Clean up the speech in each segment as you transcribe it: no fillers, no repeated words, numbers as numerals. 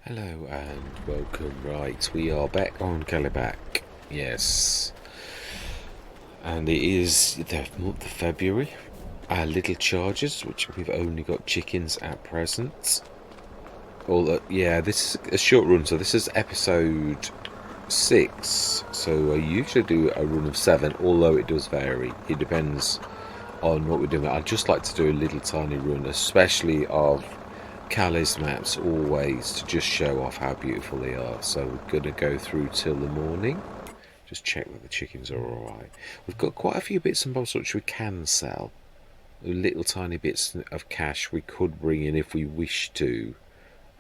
Hello and welcome. Right, we are back on Kallebach. Yes, and it is the month of February. Our little charges, which we've only got chickens at present. Yeah, this is a short run, so this is episode 6. So I usually do a run of 7, although it does vary. It depends on what we're doing. I'd just like to do a little tiny run, especially of Kalle's maps, always to just show off how beautiful they are. So we're going to go through till the morning. Just check that the chickens are alright. We've got quite a few bits and bobs which we can sell. Little tiny bits of cash we could bring in if we wish to.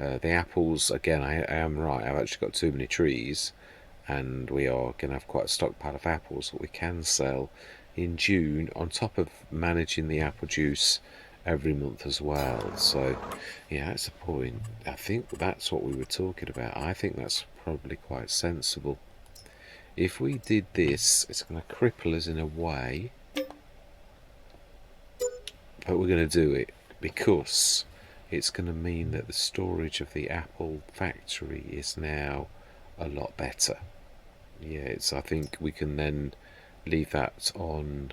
The apples, again, I am right. I've actually got too many trees. And we are going to have quite a stockpile of apples that we can sell in June, on top of managing the apple juice every month as well. So yeah, that's a point. I think that's what we were talking about. I think that's probably quite sensible. If we did this, it's going to cripple us in a way, but we're going to do it because it's going to mean that the storage of the apple factory is now a lot better. Yeah, I think we can then leave that on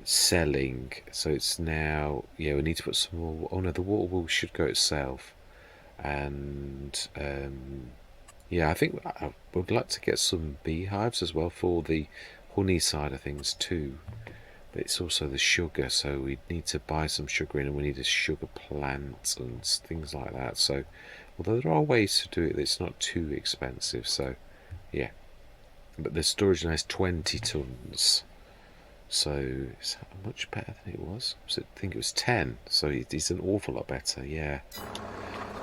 selling. So it's now, yeah, we need to put some more. Oh no, the water wheel should go itself. And yeah, I think I would like to get some beehives as well for the honey side of things too. But it's also the sugar, so we need to buy some sugar in, and we need a sugar plant and things like that. So although there are ways to do it, it's not too expensive. So yeah, but the storage now is 20 tons. So it's much better than it was. I think it was 10. So it's an awful lot better, yeah.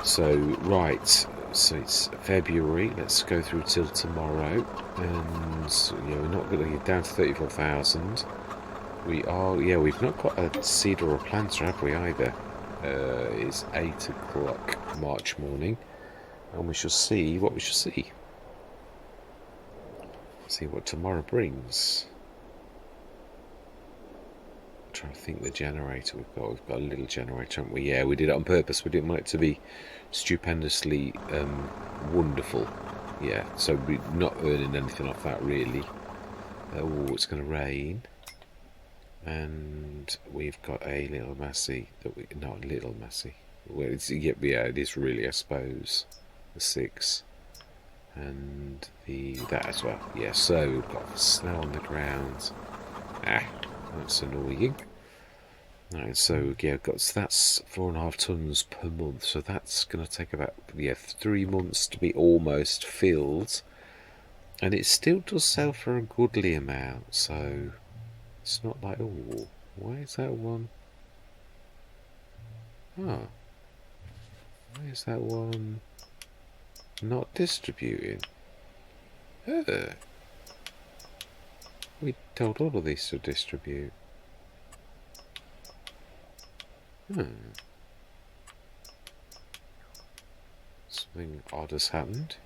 So, right. So it's February. Let's go through till tomorrow. And, yeah, we're not going to get down to 34,000. We are, yeah, we've not got a seed or a planter, have we, either? It's 8 o'clock March morning. And we shall see what we shall see. See what tomorrow brings. Trying to think the generator we've got a little generator, haven't we? Yeah, we did it on purpose. We didn't want it to be stupendously wonderful. Yeah, so we're not earning anything off that really. Oh, it's going to rain, and we've got a little Massey that we not little Massey. Well, yeah, it is really, I suppose, the 6 and that as well. Yeah, so we've got snow on the ground. That's annoying. Right, so yeah, so that's 4.5 tons per month. So that's going to take about 3 months to be almost filled, and it still does sell for a goodly amount. So it's not like, oh, why is that one? Oh, why is that one not distributing? We told all of these to distribute. Something odd has happened.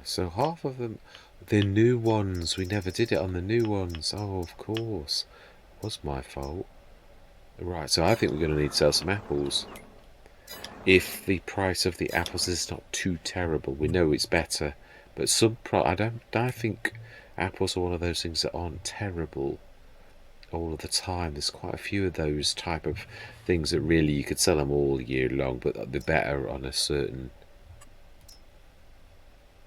So half of them, the new ones, we never did it on the new ones. Oh, of course. It was my fault. Right, so I think we're going to need to sell some apples. If the price of the apples is not too terrible, we know it's better. But I think apples are one of those things that aren't terrible all of the time. There's quite a few of those type of things that really you could sell them all year long, but they're better on a certain.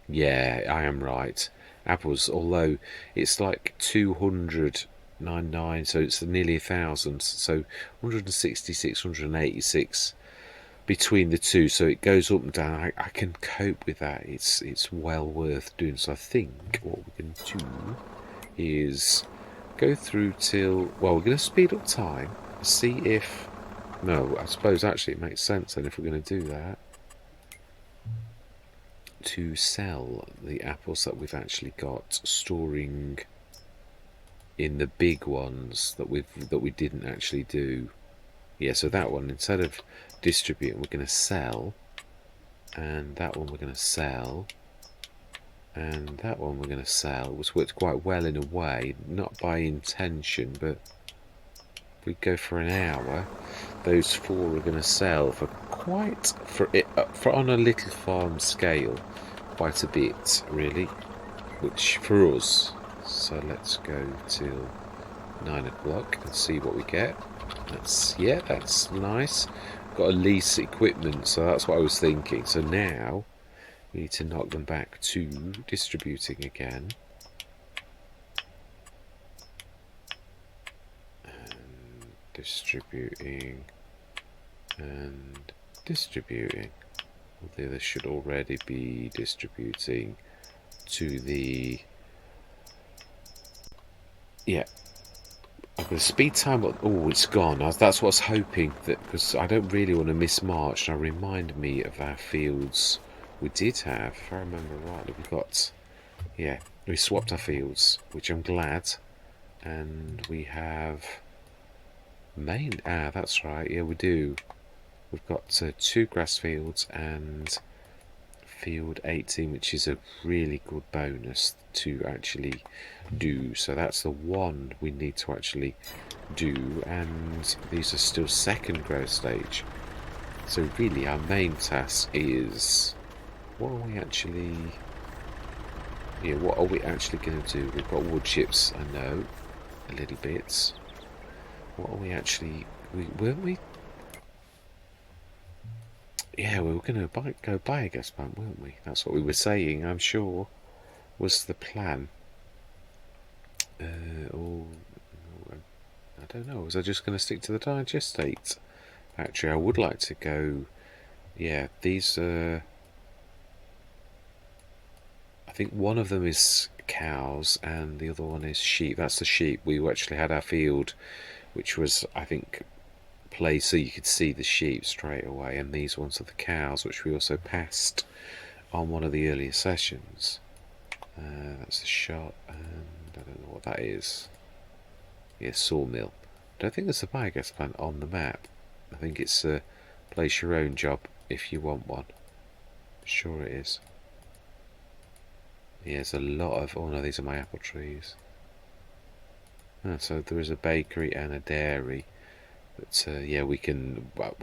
Yeah, I am right. Apples, although it's like 299, so it's nearly 1,000. So 166, 186 between the two. So it goes up and down. I can cope with that. It's well worth doing. So I think what we can do is go through till, well, we're going to speed up time, see if, no, I suppose actually it makes sense then if we're going to do that, to sell the apples that we've actually got storing in the big ones that we didn't actually do. Yeah, so that one, instead of distributing, we're going to sell, and that one we're going to sell, and that one we're going to sell, which worked quite well in a way, not by intention, but we go for an hour, those 4 are going to sell for quite, for on a little farm scale, quite a bit really, which for us. So let's go till 9 o'clock and see what we get. That's nice. Got to lease equipment, so that's what I was thinking. So now we need to knock them back to distributing again. And distributing and distributing. Although they should already be distributing to the... Yeah. I've got a speed time. Oh, it's gone. That's what I was hoping, that because I don't really want to miss March. Now remind me of our fields we did have. If I remember rightly, we swapped our fields, which I'm glad. And we have that's right. Yeah, we do. We've got 2 grass fields and field 18, which is a really good bonus to actually do. So that's the one we need to actually do, and these are still second growth stage. So really our main task is, what are we actually going to do? We've got wood chips, I know, a little bit. What are we actually... weren't we... Yeah, we were going to go buy a gas pump, weren't we? That's what we were saying, I'm sure, was the plan. I don't know. Was I just going to stick to the digestate factory? I would like to go... Yeah, these are... I think one of them is cows and the other one is sheep. That's the sheep. We actually had our field, which was, I think... place so you could see the sheep straight away, and these ones are the cows, which we also passed on one of the earlier sessions. That's the shop, and I don't know what that is. Yeah, sawmill. I don't think there's a biogas plant on the map. I think it's a place your own job if you want one. Sure it is. Yeah, there's a lot of... Oh no, these are my apple trees. So there is a bakery and a dairy. But yeah, we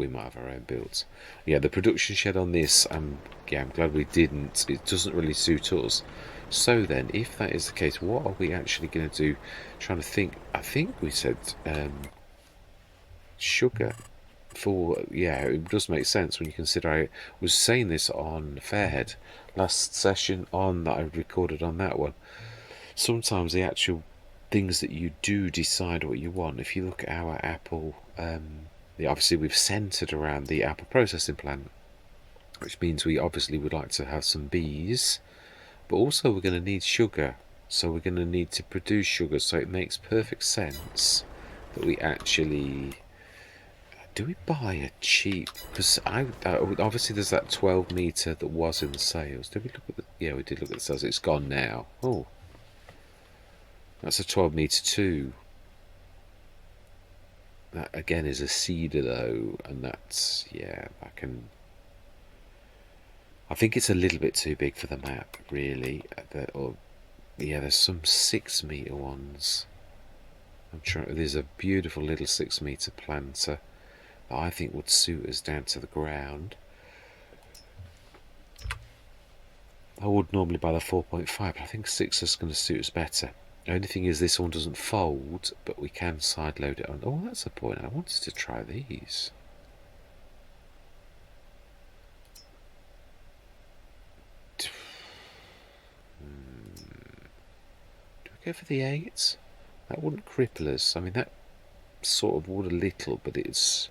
might have our own builds. Yeah, the production shed on this, I'm glad we didn't. It doesn't really suit us. So then, if that is the case, what are we actually going to do? Trying to think. I think we said sugar. It does make sense when you consider I was saying this on Fairhead last session on that I recorded on that one. Sometimes the actual things that you do decide what you want. If you look at our apple, obviously we've centered around the apple processing plant, which means we obviously would like to have some bees, but also we're going to need sugar. So we're going to need to produce sugar. So it makes perfect sense that we actually... Do we buy a cheap? Because obviously there's that 12 metre that was in the sales. Did we look at the... Yeah, we did look at the sales. It's gone now. Oh. That's a 12 metre too. That again is a cedar though, and that's... Yeah, I think it's a little bit too big for the map, really. There's some 6 metre ones. There's a beautiful little 6 metre planter that I think would suit us down to the ground. I would normally buy the 4.5, but I think 6 is going to suit us better. The only thing is this one doesn't fold, but we can side load it on. Oh, that's the point. I wanted to try these. Do we go for the 8? That wouldn't cripple us. I mean, that sort of would a little, but it's...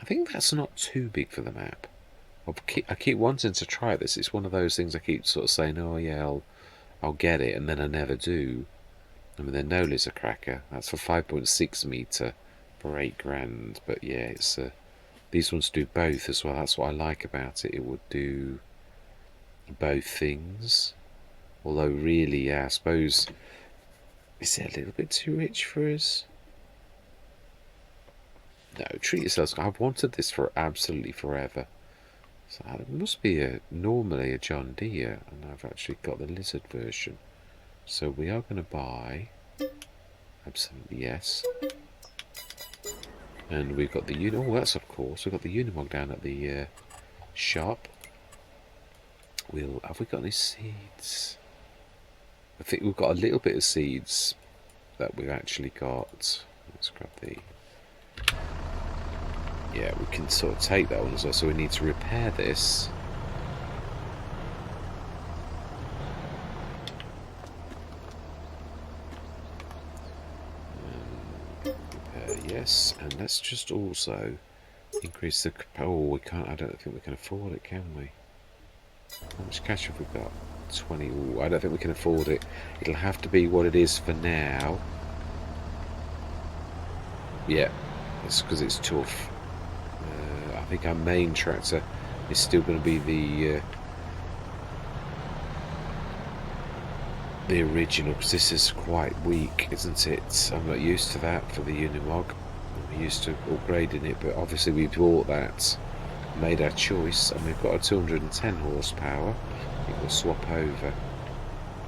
I think that's not too big for the map. I keep wanting to try this. It's one of those things I keep sort of saying, oh yeah, I'll get it, and then I never do. I mean, the Nola's a cracker. That's for 5.6 metre for £8,000. But yeah, it's these ones do both as well. That's what I like about it. It would do both things. Although really, yeah, I suppose, is it a little bit too rich for us? No, treat yourselves. I've wanted this for absolutely forever. So it must be normally a John Deere, and I've actually got the lizard version. So we are going to buy, absolutely yes. And we've got the oh, that's of course, we've got the Unimog down at the shop. Have we got any seeds? I think we've got a little bit of seeds that we've actually got. Let's grab the... Yeah, we can sort of take that one as well, so we need to repair this. Repair, yes, and let's just also increase the... Oh, we can't, I don't think we can afford it, can we? How much cash have we got? 20. Ooh, I don't think we can afford it. It'll have to be what it is for now. Yeah, it's because it's tough. I think our main tractor is still going to be the original, because this is quite weak, isn't it? I'm not used to that for the Unimog. I'm used to upgrading it, but obviously we bought that, made our choice, and we've got a 210 horsepower. I think we'll swap over.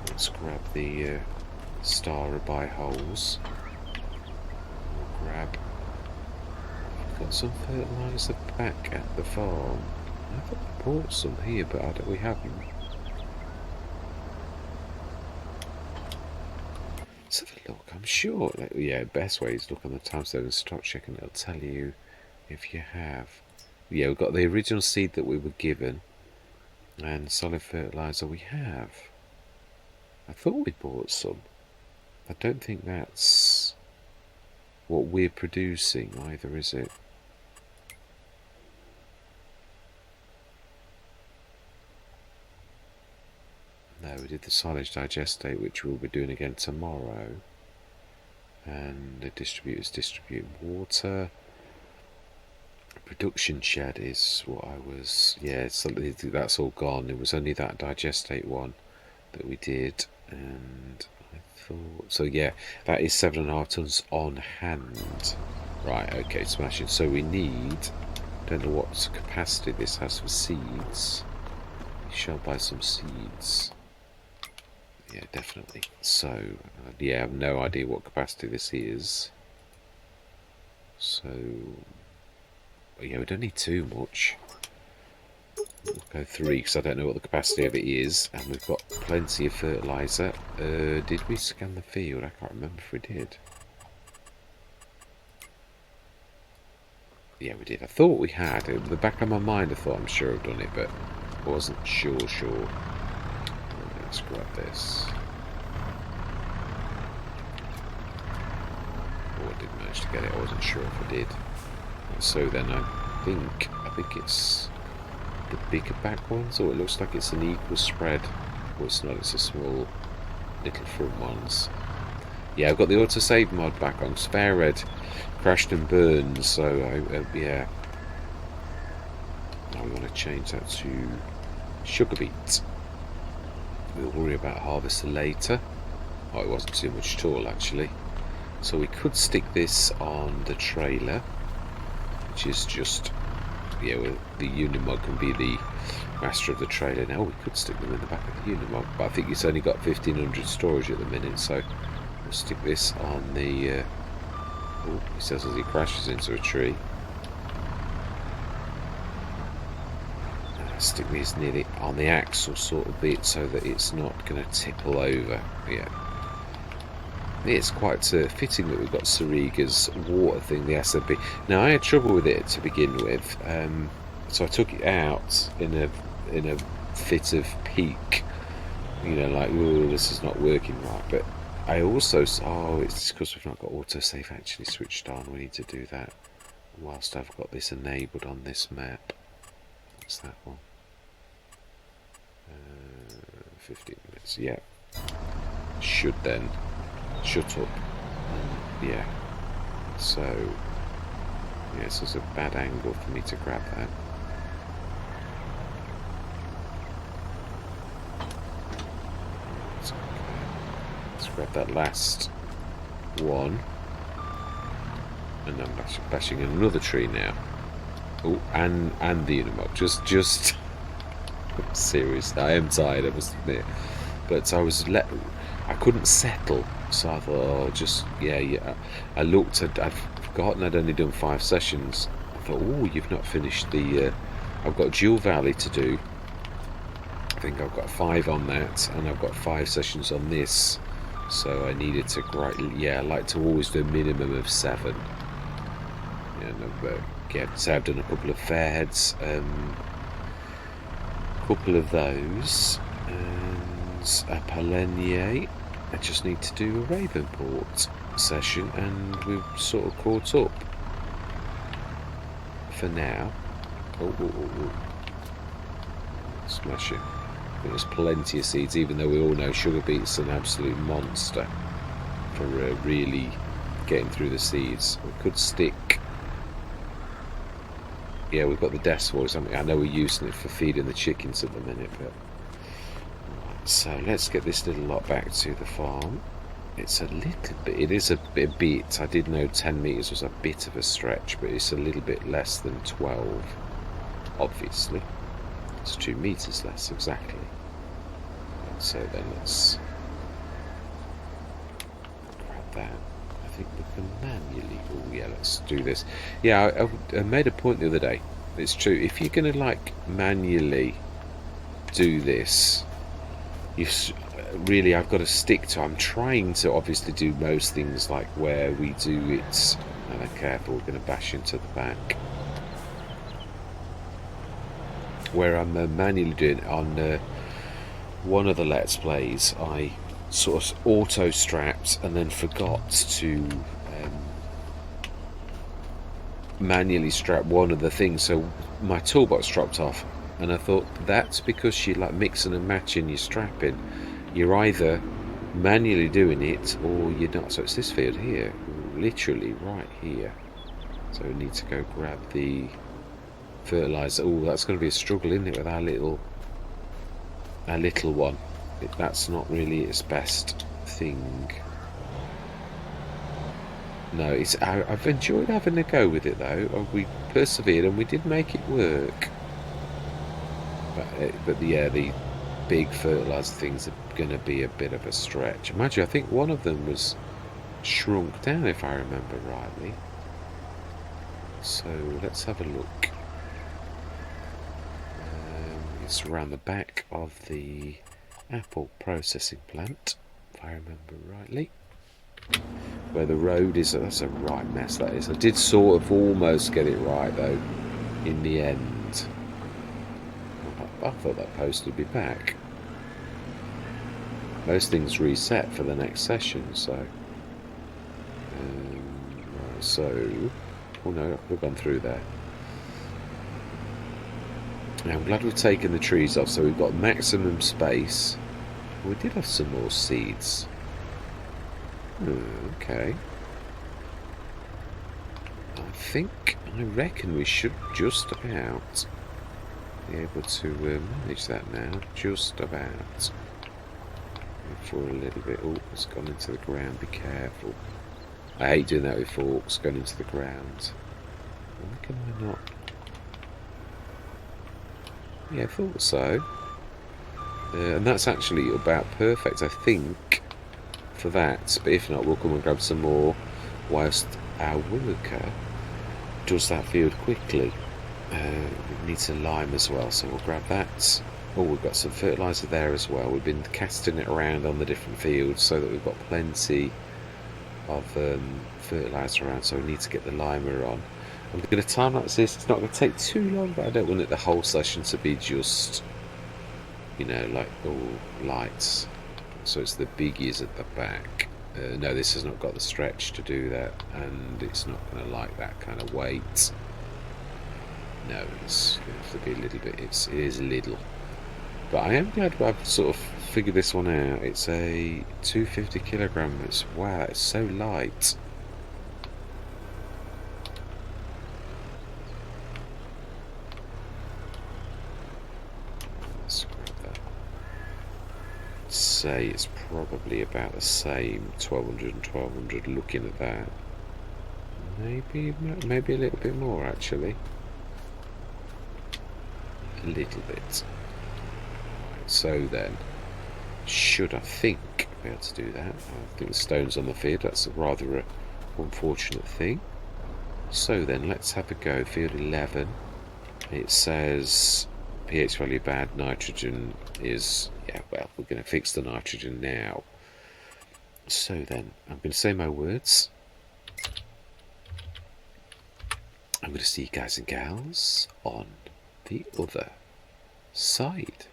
Let's grab the star of buy holes. We'll grab... Got some fertiliser back at the farm. I thought we bought some here, but we haven't. Let's have a look. I'm sure. Yeah, best way is look on the timestamp and stock check, and it'll tell you if you have. Yeah, we've got the original seed that we were given, and solid fertiliser we have. I thought we bought some. I don't think that's what we're producing either, is it? No, we did the silage digestate, which we'll be doing again tomorrow. And the distributors distribute water. Production shed is what I was... Yeah, so that's all gone. It was only that digestate one that we did. And I thought... So yeah, that is 7.5 tonnes on hand. Right, okay, smashing. So we need... Don't know what capacity this has for seeds. We shall buy some seeds. Yeah, definitely. So, yeah, I have no idea what capacity this is. So, yeah, we don't need too much. We'll go 3 because I don't know what the capacity of it is. And we've got plenty of fertiliser. Did we scan the field? I can't remember if we did. Yeah, we did. I thought we had. In the back of my mind, I thought I'm sure I've done it, but I wasn't sure. Let's grab this. Oh, I did manage to get it. I wasn't sure if I did. So then I think it's the bigger back ones, or it looks like it's an equal spread. Well, it's not. It's a small little front ones. Yeah, I've got the autosave mod back on. Spare Red crashed and burned, so yeah. Now we want to change that to sugar beet. We'll worry about harvester later. Oh, it wasn't too much at all actually. So we could stick this on the trailer, which is just, yeah, well, the Unimog can be the master of the trailer now. We could stick them in the back of the Unimog, but I think it's only got 1500 storage at the minute, so we'll stick this on the... oh, he says as he crashes into a tree. Stick these nearly on the axle sort of bit so that it's not going to tipple over. Yeah, it's quite fitting that we've got Sariga's water thing, the SMB. Now I had trouble with it to begin with, so I took it out in a fit of pique, you know, like, oh, this is not working right. But I also it's because we've not got autosave actually switched on. We need to do that whilst I've got this enabled on this map. What's that one? 15 minutes, yeah. Should then shut up. Yeah. So, yeah, this is a bad angle for me to grab that. Let's grab that last one. And I'm bashing another tree now. Oh, and the Unimog. Just seriously, I am tired, I must admit. But I couldn't settle, so I thought, oh, just yeah. I looked, I'd forgotten I'd only done 5 sessions. I thought, oh, you've not finished the... I've got Jewel Valley to do. I think I've got 5 on that, and I've got 5 sessions on this. So I needed to... I like to always do a minimum of 7. So I've done a couple of Fairheads, a couple of those, and a Palenier. I just need to do a Ravenport session, and we've sort of caught up for now. Smash it. There's plenty of seeds, even though we all know Sugar Beet's an absolute monster for really getting through the seeds. We could stick... Yeah, we've got the Decibel or something. I know we're using it for feeding the chickens at the minute, but... So let's get this little lot back to the farm. It's a little bit... It is a bit... I did know 10 metres was a bit of a stretch, but it's a little bit less than 12, obviously. It's 2 metres less, exactly. So then let's... grab that. I think we can manually... Oh yeah, let's do this. Yeah, I made a point the other day. It's true. If you're going to like manually do this, I've got to stick to... I'm trying to obviously do most things like where we do it... And careful, we're going to bash into the back. Where I'm manually doing it on one of the Let's Plays, I sort of auto-strapped and then forgot to manually strap one of the things, so my toolbox dropped off, and I thought that's because you're like mixing and matching your strapping. You're either manually doing it or you're not. So it's this field here, literally right here. So we need to go grab the fertilizer. Oh, that's going to be a struggle, isn't it, with our little one. That's not really its best thing. No, I've enjoyed having a go with it though. We persevered and we did make it work. But the big fertilizer things are going to be a bit of a stretch. Imagine, I think one of them was shrunk down if I remember rightly. So let's have a look. It's around the back of the apple processing plant, if I remember rightly. Where the road is, that's a right mess that is. I did sort of almost get it right though, in the end. I thought that post would be back. Most things reset for the next session, so... oh no, we've gone through there. Now, I'm glad we've taken the trees off, so we've got maximum space. We did have some more seeds. Okay. I reckon we should just about be able to manage that now. Just about. For a little bit. Oh, it's gone into the ground. Be careful. I hate doing that with forks, going into the ground. Why can I not? Yeah, I thought so. And that's actually about perfect, I think, for that. But if not, we'll come and grab some more whilst our worker does that field quickly. We need some lime as well, so we'll grab that. Oh, we've got some fertiliser there as well. We've been casting it around on the different fields so that we've got plenty of fertiliser around, so we need to get the limer on. I'm going to time lapse this. It's not going to take too long, but I don't want it the whole session to be just, you know, like all lights. So it's the biggies at the back. No, this has not got the stretch to do that, and it's not going to like that kind of weight. No, it's going to have to be a little bit. It is little, but I am glad I've sort of figured this one out. It's a 250 kilogram. Wow, it's so light. Say it's probably about the same, 1200 and 1200, looking at that. Maybe a little bit more actually. A little bit. Right, so then, should I think be able to do that? I think the stone's on the field, that's rather a unfortunate thing. So then, let's have a go. Field 11. It says pH value bad, nitrogen is... Yeah, well, we're going to fix the nitrogen now. So then, I'm going to say my words. I'm going to see you guys and gals on the other side.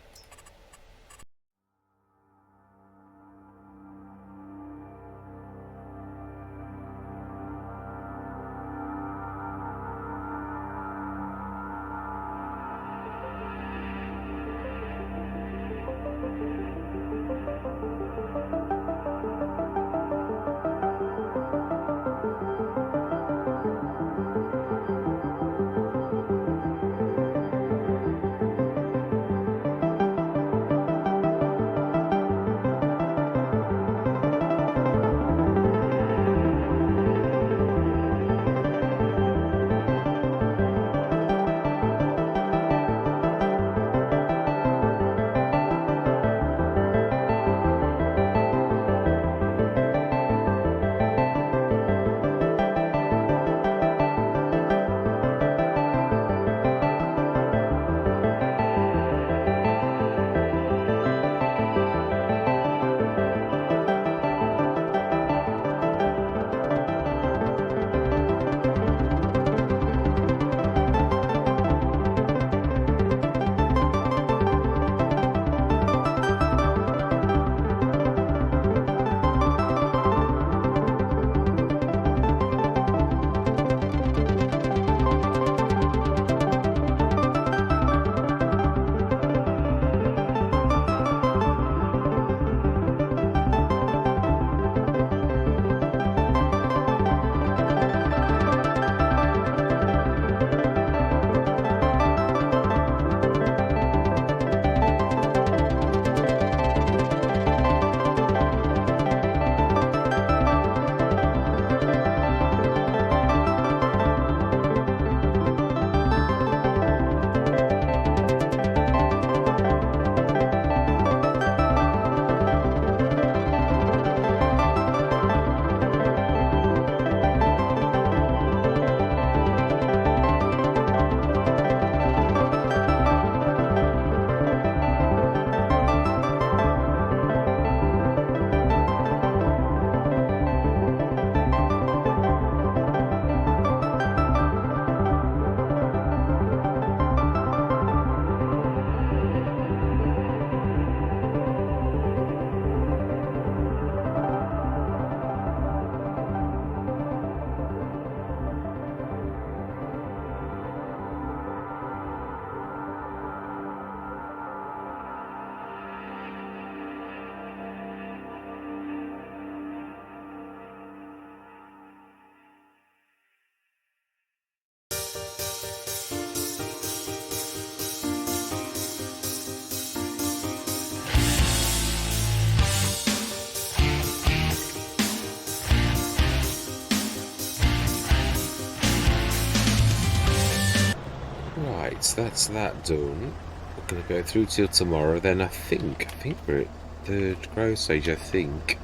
Right, that's that done. We're going to go through till tomorrow. Then I think we're at third growth stage, I think.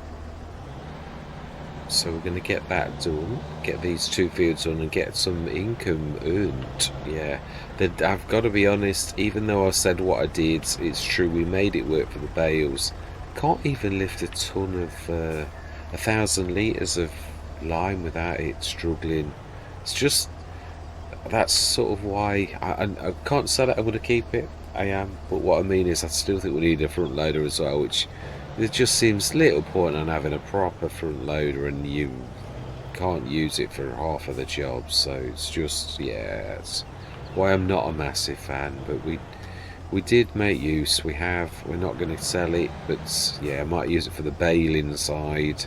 So we're going to get that done, get these 2 fields done and get some income earned. Yeah, I've got to be honest, even though I said what I did, it's true, we made it work for the bales. Can't even lift a ton of 1,000 litres of lime without it struggling. It's just, that's sort of why I can't say that I'm going to keep it. I am, but what I mean is I still think we need a front loader as well, which it just seems little point on having a proper front loader and you can't use it for half of the job. So it's just, yeah, that's why I'm not a massive fan. But we did make use. We're not going to sell it, but yeah, I might use it for the baling side.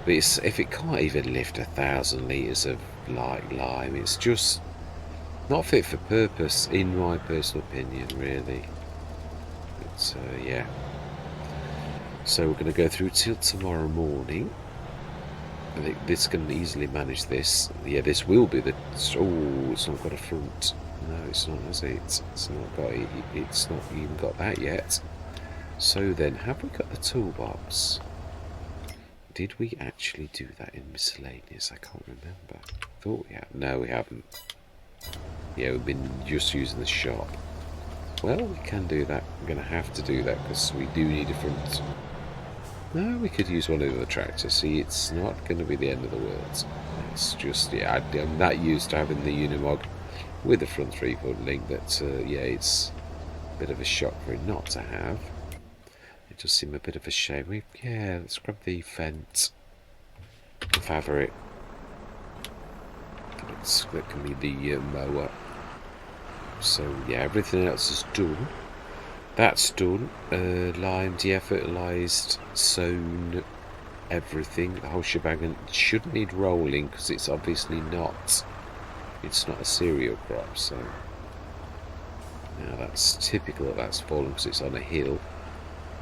But if it can't even lift 1,000 litres of lime, it's just not fit for purpose, in my personal opinion, really. But yeah. So we're going to go through till tomorrow morning. I think this can easily manage this. Yeah, this will be the... Oh, it's not got a front. No, it's not, has it? It's not got it. It's not even got that yet. So then, have we got the toolbox? Did we actually do that in miscellaneous? I can't remember. thought we have. No, we haven't. Yeah, we've been just using the shop. Well, we can do that. We're going to have to do that because we do need a front. No, we could use one of the tractors. See, it's not going to be the end of the world. It's just, yeah, I'm that used to having the Unimog with the front 3-foot link that, yeah, it's a bit of a shock for it not to have. It does seem a bit of a shame. Yeah, let's grab the fence, the fabric. That can be the mower. So yeah, everything else is done. That's done. Limed, yeah, fertilised, sown, everything. The whole shebang. And it shouldn't need rolling because it's obviously not. It's not a cereal crop. So now that's typical that that's fallen because it's on a hill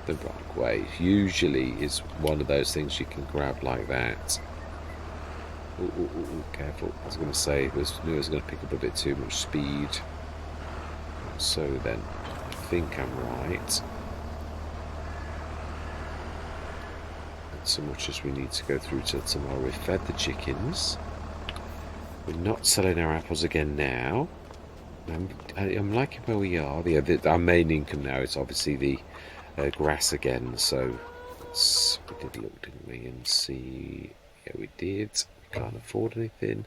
the wrong way. Usually is one of those things you can grab like that. Ooh, careful. I was going to say, I knew it was going to pick up a bit too much speed. So then, I think I'm right. Not so much as we need to go through till tomorrow. We've fed the chickens. We're not selling our apples again now. I'm liking where we are. Our main income now is obviously the grass again. So we did look, didn't we, and see. Yeah, we did. Can't afford anything,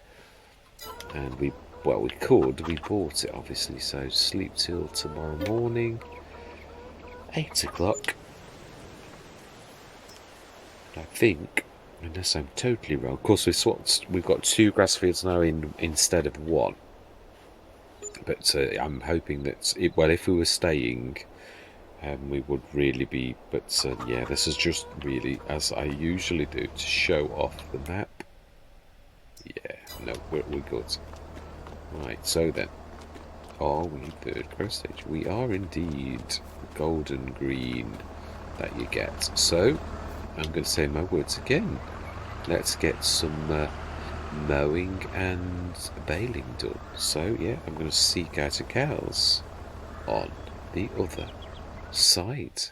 and we could. We bought it obviously. So sleep till tomorrow morning, 8 o'clock. I think, unless I'm totally wrong. Of course, we've got 2 grass fields now instead of 1. But I'm hoping that if we were staying, we would really be. But yeah, this is just really as I usually do to show off the map. Yeah, no, we're good. Right, so then, are we third growth stage? We are indeed. Golden green that you get. So, I'm going to say my words again. Let's get some mowing and baling done. So, yeah, I'm going to seek out a cows on the other side.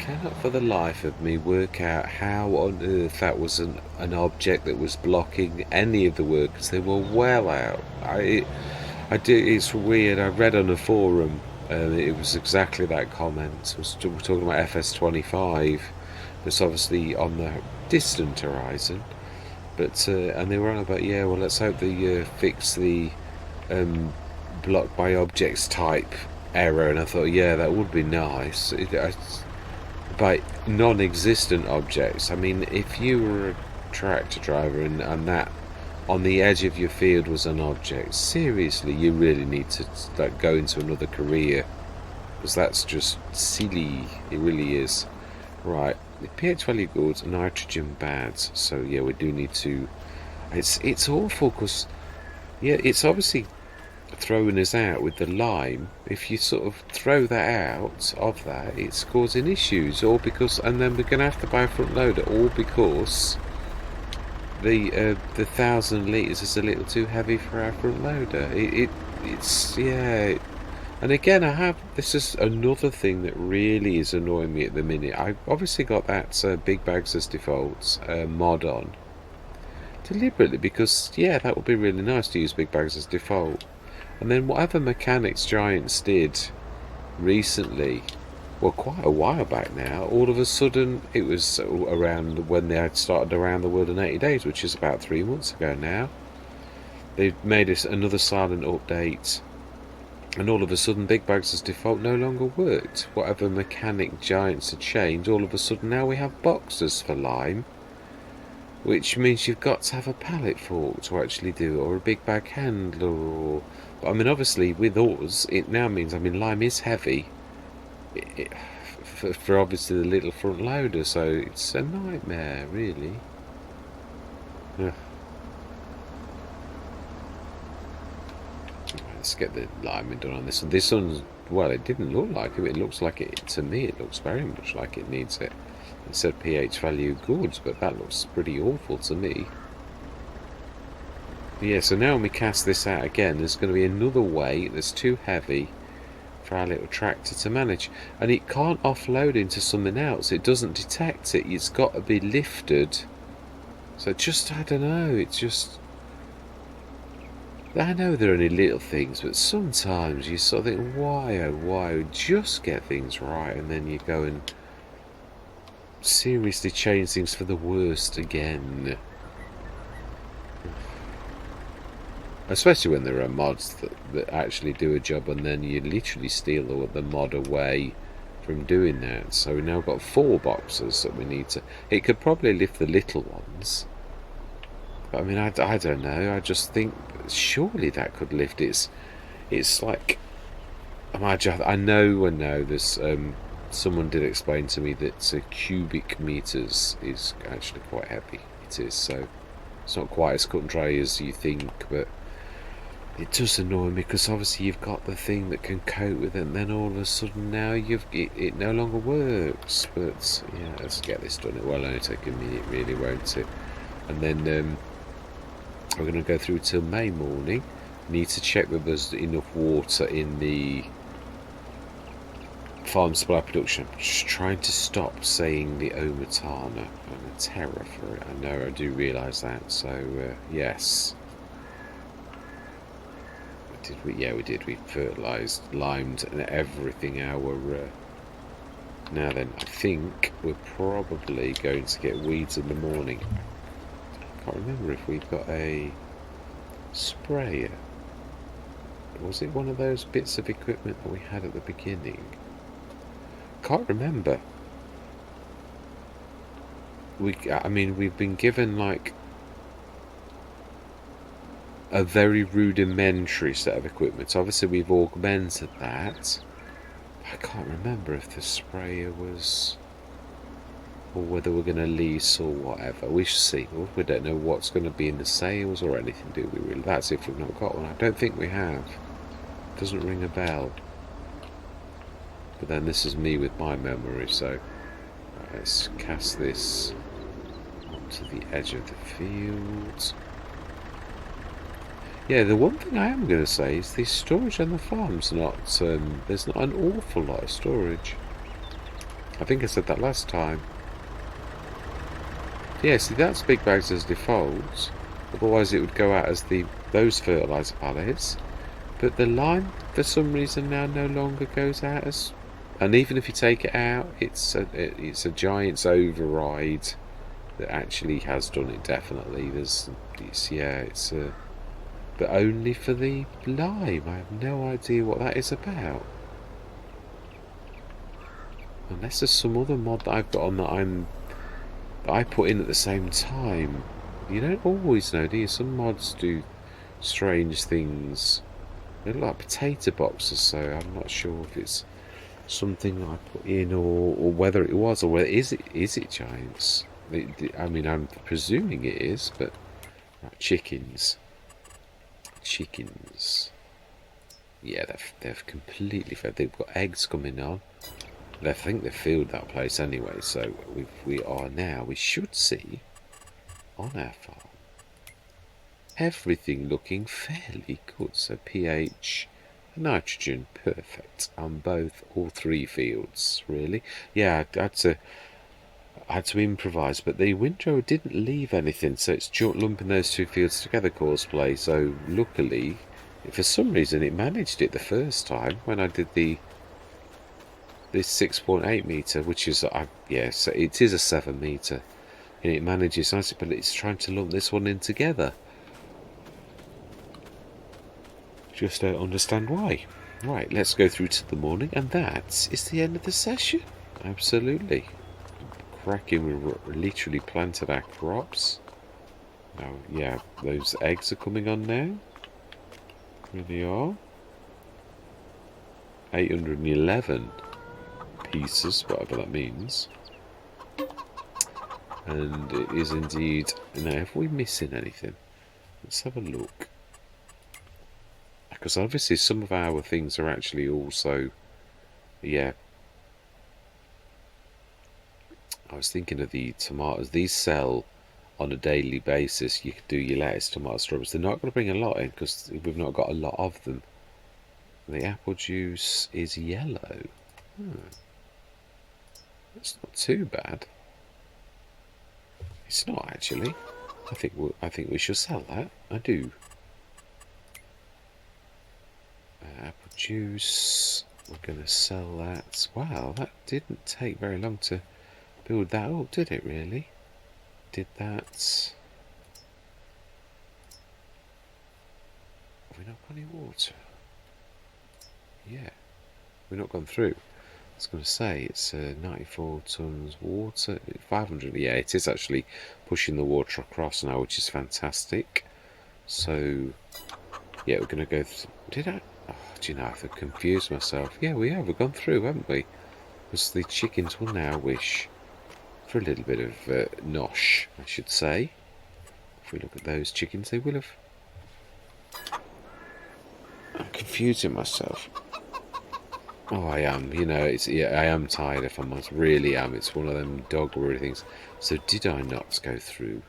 cannot for the life of me work out how on earth that was an object that was blocking any of the workers. They were well out. I do. It's weird. I read on a forum. It was exactly that comment. We're talking about FS22. That's obviously on the distant horizon. But and they were on about, yeah, well, let's hope they fix the blocked by objects type error. And I thought, yeah, that would be nice. By non-existent objects, I mean, if you were a tractor driver and that on the edge of your field was an object, seriously, you really need to like go into another career, because that's just silly. It really is. Right, the pH value good, nitrogen bad. So yeah, we do need to. It's awful because yeah, it's obviously throwing us out with the lime. If you sort of throw that out of that, it's causing issues, all because, and then we're gonna have to buy a front loader, all because the 1,000 litres is a little too heavy for our front loader. It's yeah. And again, this is another thing that really is annoying me at the minute. I've obviously got that big bags as defaults mod on deliberately because yeah, that would be really nice to use big bags as default. And then whatever Mechanics Giants did recently, well, quite a while back now, all of a sudden, it was around when they had started Around the World in 80 Days, which is about 3 months ago now. They made us another silent update, and all of a sudden, Big Bags as default no longer worked. Whatever Mechanic Giants had changed, all of a sudden now we have boxes for lime, which means you've got to have a pallet fork to actually do it, or a big bag handler, or... But, I mean, obviously, with us, it now means, I mean, lime is heavy, for obviously the little front loader, so it's a nightmare, really. Ugh. Let's get the liming done on this one. This one's, well, it didn't look like it. It looks like it, to me, it looks very much like it needs it. It said pH value good, but that looks pretty awful to me. Yeah, so now when we cast this out again, there's going to be another weight that's too heavy for our little tractor to manage, and it can't offload into something else. It doesn't detect it. It's got to be lifted. So just, I don't know, it's just, I know they're only little things, but sometimes you sort of think, why oh why, just get things right, and then you go and seriously change things for the worst again. Especially when there are mods that actually do a job, and then you literally steal the mod away from doing that. So we've now got 4 boxes that we need to... It could probably lift the little ones. But I mean, I don't know. I just think surely that could lift it. It's like... I know there's... someone did explain to me that cubic meters is actually quite heavy. It is, so it's not quite as cut and dry as you think, but... It does annoy me because obviously you've got the thing that can cope with it, and then all of a sudden now it no longer works. But yeah, let's get this done. It will only take a minute, really, won't it? And then we're going to go through till May morning. Need to check that there's enough water in the farm supply production. I'm just trying to stop saying the Omatana. I'm a terror for it. I know, I do realise that. So yes. Did we? Yeah, we did. We fertilised, limed, and everything. Now then, I think we're probably going to get weeds in the morning. I can't remember if we've got a sprayer. Was it one of those bits of equipment that we had at the beginning? Can't remember. I mean, we've been given like a very rudimentary set of equipment. Obviously we've augmented that. I can't remember if the sprayer was, or whether we're going to lease or whatever. We shall see. We don't know what's going to be in the sales or anything, do we really? That's if we've not got one. I don't think we have. Doesn't ring a bell. But then this is me with my memory, so let's cast this onto the edge of the field. Yeah, the one thing I am going to say is the storage on the farm's not, there's not an awful lot of storage. I think I said that last time. Yeah, see, that's big bags as default. Otherwise it would go out as those fertiliser pallets. But the line, for some reason, now no longer goes out as... And even if you take it out, it's a Giants override that actually has done it, definitely. But only for the lime. I have no idea what that is about. Unless there's some other mod that I've got on that I put in at the same time. You don't always know, do you? Some mods do strange things. They're like potato boxes, so I'm not sure if it's something I put in or whether it was, or whether is it Giants? I mean, I'm presuming it is, but right, chickens. Yeah, they've completely fed. They've got eggs coming on. I think they've filled that place anyway, so we should see on our farm everything looking fairly good. So pH, nitrogen, perfect on all three fields, really. Yeah, I had to improvise, but the windrow didn't leave anything, so it's lumping those two fields together, cosplay. So luckily, for some reason, it managed it the first time when I did this 6.8 meter, which is so it is a 7 meter, and it manages nicely, but it's trying to lump this one in together. Just don't understand why. Right, let's go through to the morning, and that is the end of the session. Absolutely. Cracking, we literally planted our crops. Now, yeah, those eggs are coming on now. Here they are. 811 pieces, whatever that means. And it is indeed... Now, if we're missing anything, let's have a look. Because obviously some of our things are actually also... Yeah. I was thinking of the tomatoes. These sell on a daily basis. You could do your lettuce, tomatoes, strawberries. They're not going to bring a lot in because we've not got a lot of them. The apple juice is yellow. That's not too bad. It's not actually. I think we should sell that. I do. Apple juice. We're going to sell that. Wow, that didn't take very long to build that up, did it really? Did that... Have we not got any water? Yeah. We've not gone through. I was going to say, it's 94 tonnes water, 500, yeah, it is actually pushing the water across now, which is fantastic. So, yeah, we're going to go did I? Oh, do you know, I've confused myself. Yeah, we have, we've gone through, haven't we? Because the chickens will now wish for a little bit of nosh, I should say. If we look at those chickens, they will have... I'm confusing myself. Oh, I am. You know, I am tired. If I really am. It's one of them dog-worry things. So did I not go through?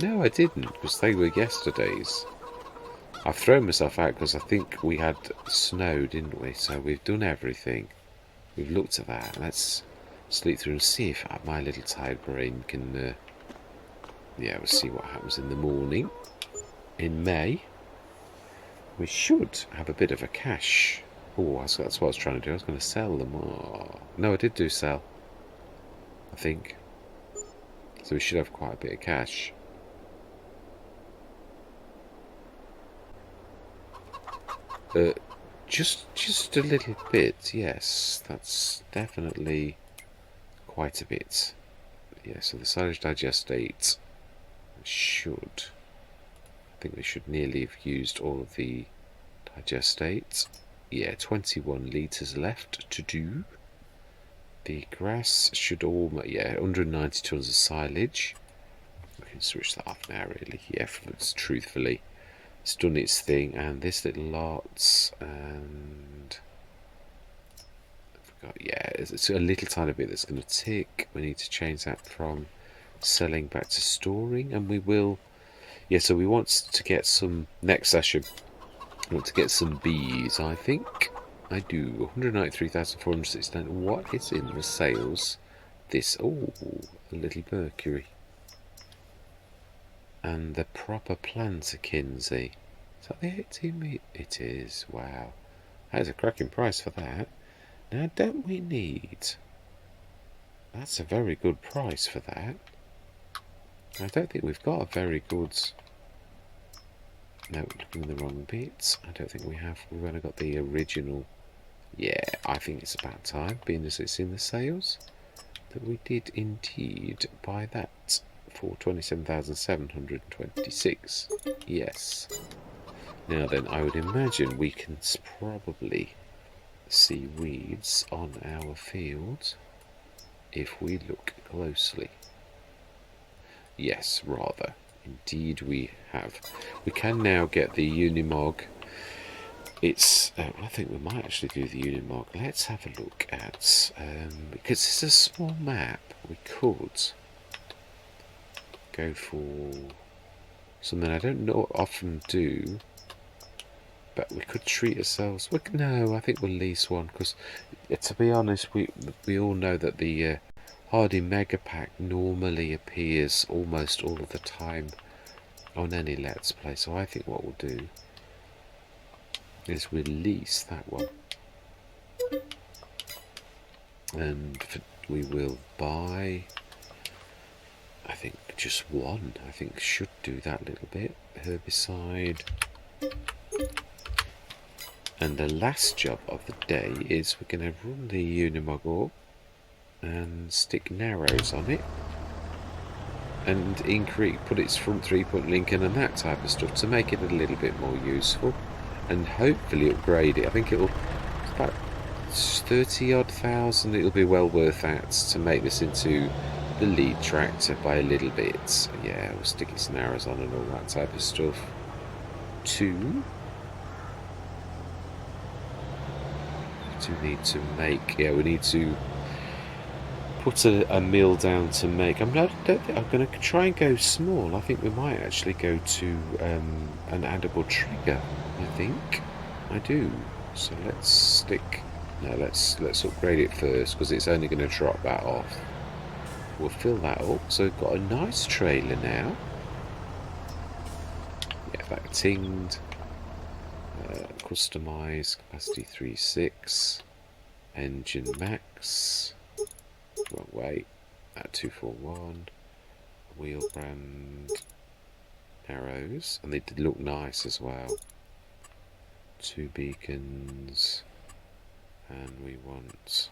No, I didn't, because they were yesterday's. I've thrown myself out because I think we had snow, didn't we? So we've done everything. We've looked at that. Let's sleep through and see if my little tired brain can... yeah, we'll see what happens in the morning. In May, we should have a bit of a cash. Oh, that's what I was trying to do. I was going to sell them. Oh. No, I did do sell, I think. So we should have quite a bit of cash. Just a little bit, yes. That's definitely quite a bit. Yeah, so the silage digestate should... I think we should nearly have used all of the digestate. Yeah, 21 litres left to do. The grass should all... Yeah, 190 tonnes of silage. We can switch that off now, really. Yeah, truthfully. It's done its thing. And this little lot... And... I forgot. Yeah, it's a little tiny bit that's going to tick. We need to change that from selling back to storing. And we will... Yeah, so we want to get some... Next session... I want to get some bees, I think. I do. 193,469. What is in the sales? This. Oh, a little Mercury. And the proper planter Kinsey. Is that the 18 metre? It is. Wow. That is a cracking price for that. Now, don't we need... That's a very good price for that. I don't think we've got a very good... No, looking in the wrong bits. I don't think we have. We've only got the original. Yeah, I think it's about time, being as it's in the sales, that we did indeed buy that for 27,726. Yes. Now then, I would imagine we can probably see weeds on our field if we look closely. Yes, rather. Indeed we have. We can now get the Unimog. It's, I think we might actually do the Unimog. Let's have a look at, because it's a small map, we could go for something I don't know often do, but we could treat ourselves. No, I think we'll lease one, because to be honest, we all know that the Hardy Mega Pack normally appears almost all of the time on any Let's Play, so I think what we'll do is release that one, and we will buy, I think just one. I think should do that little bit. Herbicide. And the last job of the day is we're going to run the Unimog up and stick narrows on it and increase, put its front 3-point linking and that type of stuff to make it a little bit more useful, and hopefully upgrade it. I think it's about 30 odd thousand. It'll be well worth that to make this into the lead tractor by a little bit. Yeah, we'll stick its narrows on and all that type of stuff. 2 need to make, yeah, we need to put a mill down to make. I'm going to try and go small. I think we might actually go to an addable trigger. I think I do. So let's stick. No, let's upgrade it first, because it's only going to drop that off. We'll fill that up. So we've got a nice trailer now. Yeah, that tinged. Customize capacity 3.6. Engine max. Wrong way. At 241. Wheel brand. Arrows. And they did look nice as well. 2 beacons. And we want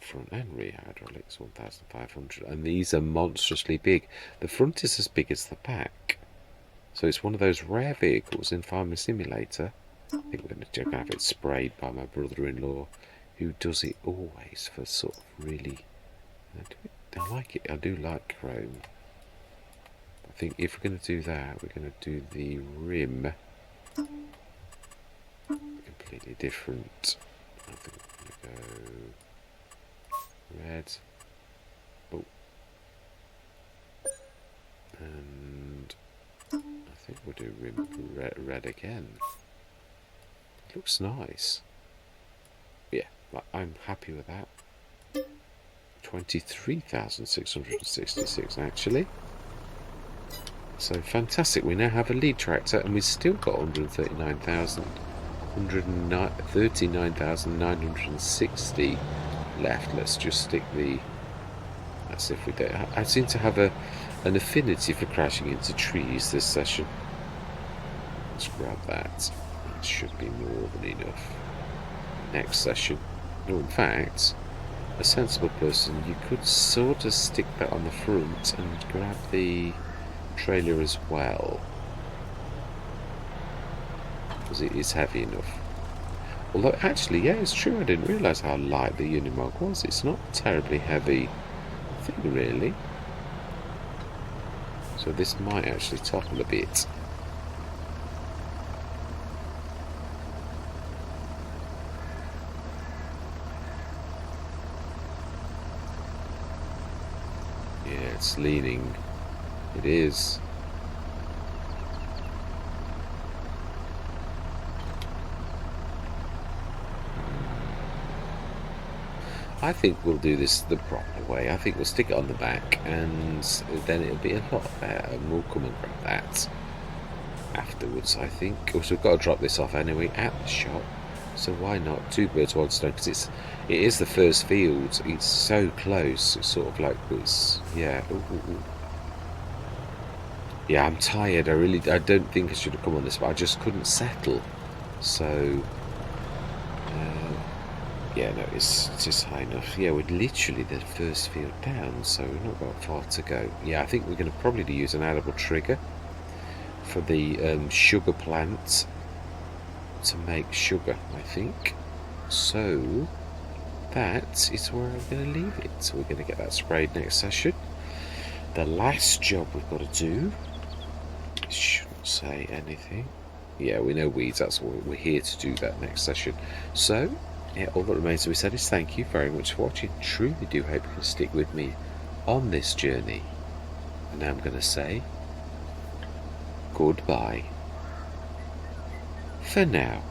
front and rear hydraulics, 1,500. And these are monstrously big. The front is as big as the back. So it's one of those rare vehicles in Farming Simulator. I think we're going to have it sprayed by my brother-in-law, who does it always for sort of really... I like it. I do like chrome. I think if we're going to do that, we're going to do the rim completely different. I think we're going to go red. Oh. And I think we'll do rim red again. It looks nice. Yeah, I'm happy with that. 23,666 actually. So fantastic. We now have a lead tractor, and we've still got 139,960 left. Let's just stick the... Let's see if we do. I seem to have an affinity for crashing into trees this session. Let's grab that. That should be more than enough. Next session. No, in fact, a sensible person, you could sort of stick that on the front and grab the trailer as well, because it is heavy enough. Although actually, yeah, it's true, I didn't realise how light the Unimog was. It's not a terribly heavy thing really, so this might actually topple a bit. Yeah, it's leaning. It is. I think we'll do this the proper way. I think we'll stick it on the back, and then it'll be a lot better, and we'll come and grab that afterwards, I think. Also, we've got to drop this off anyway at the shop, so why not? Two birds, one stone, because it is the first field. It's so close. It's sort of like it's, yeah. Ooh, ooh, ooh. Yeah, I'm tired. I don't think I should have come on this, but I just couldn't settle. So, yeah, no, it's just high enough. Yeah, we're literally the first field down, so we've not got far to go. Yeah, I think we're going to probably use an edible trigger for the sugar plant to make sugar, I think. So that is where I'm going to leave it. So we're going to get that sprayed next session. The last job we've got to do, it shouldn't say anything. Yeah, we know weeds, that's what we're here to do that next session. So, yeah, all that remains to be said is thank you very much for watching. Truly do hope you can stick with me on this journey. And now I'm going to say goodbye for now.